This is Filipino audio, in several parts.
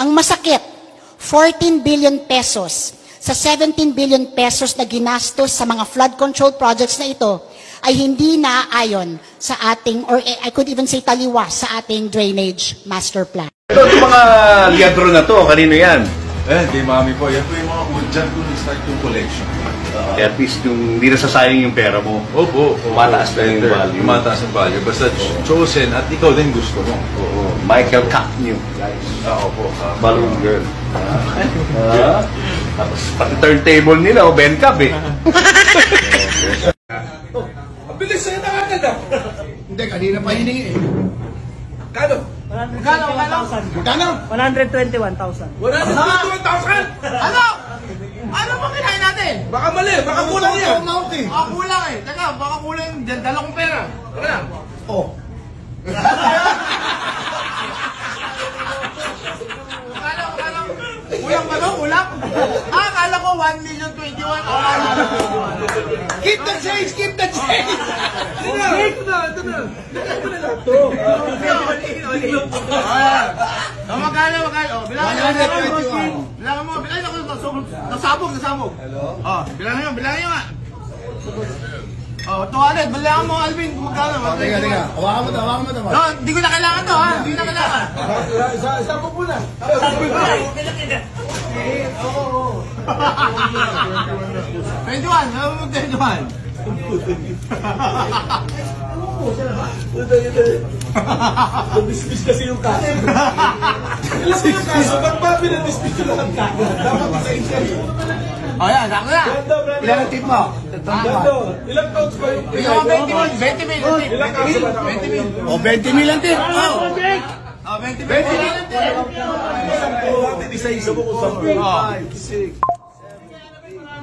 Ang masakit, 14 billion pesos sa 17 billion pesos na ginastos sa mga flood control projects na ito ay hindi naaayon sa ating, or I could even say taliwas sa ating drainage master plan. Ito mga liadro na to, kanino yan? Di mami po. Yan po yung mga dyan ko start yung collection. At least yung hindi nasasayang yung pera mo. Opo. Mataas na yung value. Mataas yung value. Basta chosen at ikaw din gusto mo. Oo. Michael Cacknew, guys. Opo. Balloon girl. Tapos pati turntable nila, Ben Cab eh. Bilis sa'yo na agad ah. Hindi, kanina pa hiningi eh. Kano? Magkano? 121,000. 121,000? Ano? Ano ba kinain natin? Baka mali, baka kulang yan. Baka kulang eh. Teka, baka kulang yung dala kong pera. Teka lang. Oh. Kulang ba to? Kulang? Akala ko 1,021,000. Keep the change, keep the change! Ito na. Magkano? Bilangan mo. 121. Bilangan mo. Bilangan ako. Nasabog. Bilangan nyo nga. Oh, 200. Bilangan mo, Alvin. Magkano? Teka. Hawakan mo to. No, hindi ko na kailangan to, ha? Hindi na kailangan. Isa po muna. 21. Ano mo 21? Dismiss kasi yung kaso. Ilan po yung kaso? Ba't ba pinadismiss yung lahat kaso? Dapat isa-isa. O yan, sako na. Ilan ang tip mo? Ilang pounds ba yung Ikaw ang 20 mil. Ilang kaso ba? 20 mil. O, 20 mil ang tip. Oh, 20 mil. Isa-isa mo kung 5, 6,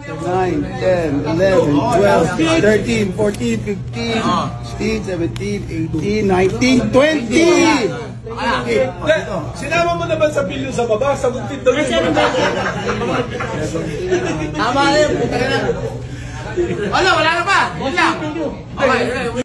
9, 10, 11, 12, 13, 14, 15, 16, 17, 18, 19, 20! Sinama mo naman sa bilyon sa baba, sagutin daw yun. Tama na yun, puta ka na. Wala na pa. Wala. Okay.